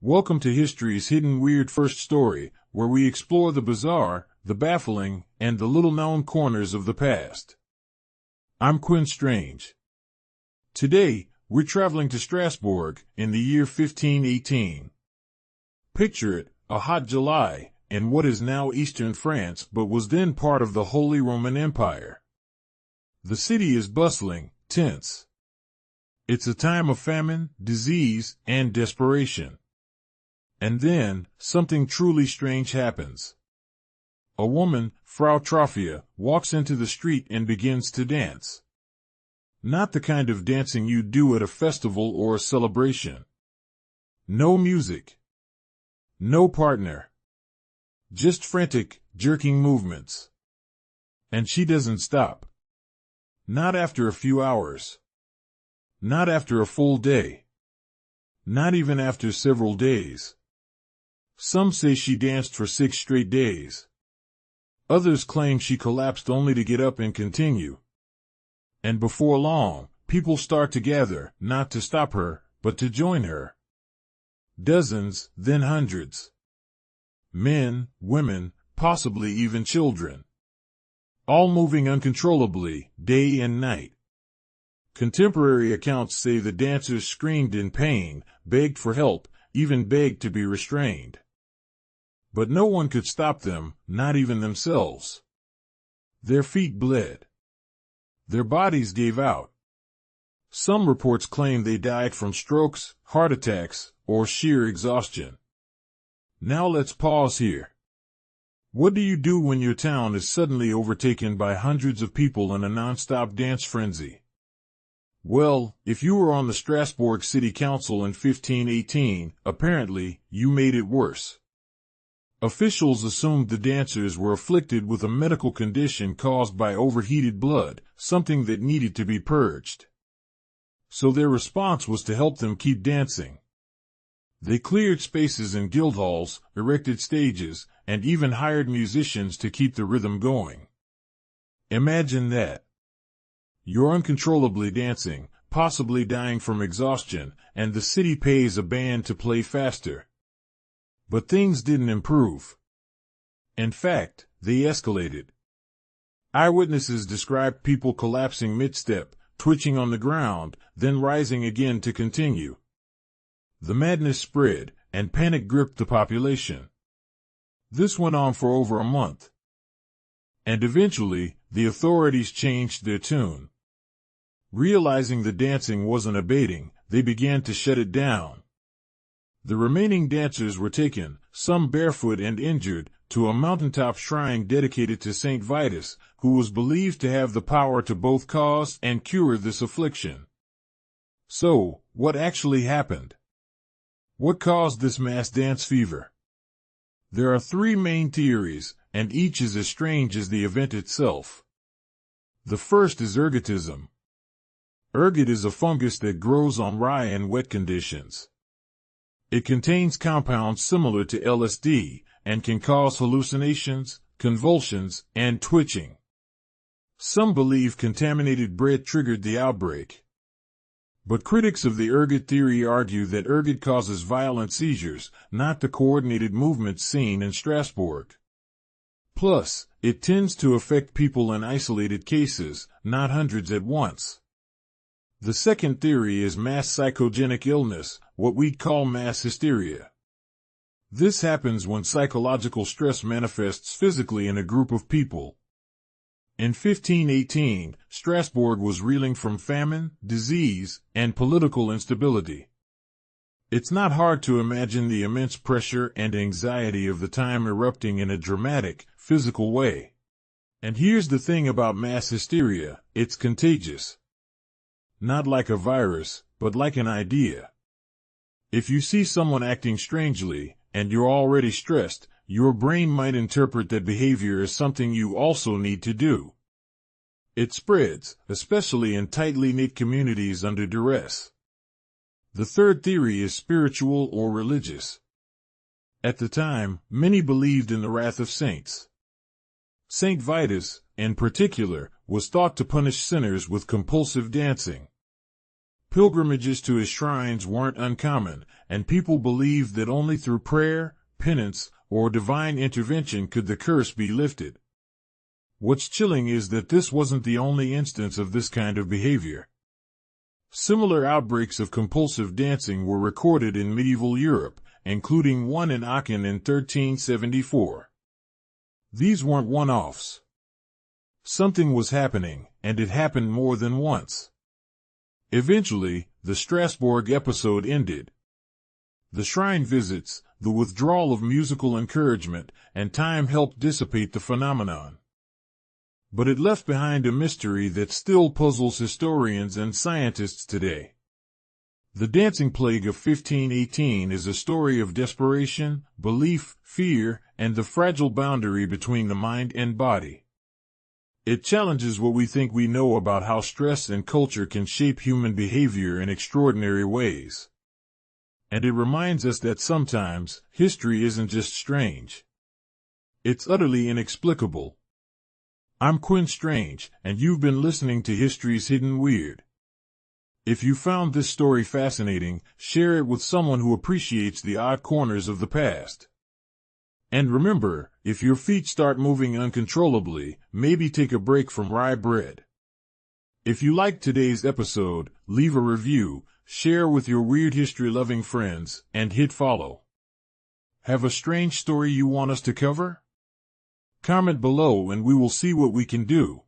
Welcome to History's Hidden Weird First Story, where we explore the bizarre, the baffling, and the little-known corners of the past. I'm Quinn Strange. Today, we're traveling to Strasbourg in the year 1518. Picture it, a hot July, in what is now eastern France but was then part of the Holy Roman Empire. The city is bustling, tense. It's a time of famine, disease, and desperation. And then, something truly strange happens. A woman, Frau Troffea, walks into the street and begins to dance. Not the kind of dancing you'd do at a festival or a celebration. No music. No partner. Just frantic, jerking movements. And she doesn't stop. Not after a few hours. Not after a full day. Not even after several days. Some say she danced for 6 straight days. Others claim she collapsed only to get up and continue. And before long, people start to gather, not to stop her, but to join her. Dozens, then hundreds. Men, women, possibly even children. All moving uncontrollably, day and night. Contemporary accounts say the dancers screamed in pain, begged for help, even begged to be restrained. But no one could stop them, not even themselves. Their feet bled. Their bodies gave out. Some reports claim they died from strokes, heart attacks, or sheer exhaustion. Now let's pause here. What do you do when your town is suddenly overtaken by hundreds of people in a non-stop dance frenzy? Well, if you were on the Strasbourg City Council in 1518, apparently, you made it worse. Officials assumed the dancers were afflicted with a medical condition caused by overheated blood, something that needed to be purged. So their response was to help them keep dancing. They cleared spaces in guild halls, erected stages, and even hired musicians to keep the rhythm going. Imagine that. You're uncontrollably dancing, possibly dying from exhaustion, and the city pays a band to play faster. But things didn't improve. In fact, they escalated. Eyewitnesses described people collapsing mid-step, twitching on the ground, then rising again to continue. The madness spread, and panic gripped the population. This went on for over a month. And eventually, the authorities changed their tune. Realizing the dancing wasn't abating, they began to shut it down. The remaining dancers were taken, some barefoot and injured, to a mountaintop shrine dedicated to Saint Vitus, who was believed to have the power to both cause and cure this affliction. So, what actually happened? What caused this mass dance fever? There are 3 main theories, and each is as strange as the event itself. The first is ergotism. Ergot is a fungus that grows on rye in wet conditions. It contains compounds similar to LSD, and can cause hallucinations, convulsions, and twitching. Some believe contaminated bread triggered the outbreak. But critics of the ergot theory argue that ergot causes violent seizures, not the coordinated movements seen in Strasbourg. Plus, it tends to affect people in isolated cases, not hundreds at once. The second theory is mass psychogenic illness, what we'd call mass hysteria. This happens when psychological stress manifests physically in a group of people. In 1518, Strasbourg was reeling from famine, disease, and political instability. It's not hard to imagine the immense pressure and anxiety of the time erupting in a dramatic, physical way. And here's the thing about mass hysteria, it's contagious. Not like a virus, but like an idea. If you see someone acting strangely, and you're already stressed, your brain might interpret that behavior as something you also need to do. It spreads, especially in tightly knit communities under duress. The third theory is spiritual or religious. At the time, many believed in the wrath of saints. Saint Vitus, in particular, was thought to punish sinners with compulsive dancing. Pilgrimages to his shrines weren't uncommon, and people believed that only through prayer, penance, or divine intervention could the curse be lifted. What's chilling is that this wasn't the only instance of this kind of behavior. Similar outbreaks of compulsive dancing were recorded in medieval Europe, including one in Aachen in 1374. These weren't one-offs. Something was happening, and it happened more than once. Eventually, the Strasbourg episode ended. The shrine visits, the withdrawal of musical encouragement, and time helped dissipate the phenomenon. But it left behind a mystery that still puzzles historians and scientists today. The Dancing Plague of 1518 is a story of desperation, belief, fear, and the fragile boundary between the mind and body. It challenges what we think we know about how stress and culture can shape human behavior in extraordinary ways. And it reminds us that sometimes, history isn't just strange. It's utterly inexplicable. I'm Quinn Strange, and you've been listening to History's Hidden Weird. If you found this story fascinating, share it with someone who appreciates the odd corners of the past. And remember, if your feet start moving uncontrollably, maybe take a break from rye bread. If you liked today's episode, leave a review, share with your weird history-loving friends, and hit follow. Have a strange story you want us to cover? Comment below and we will see what we can do.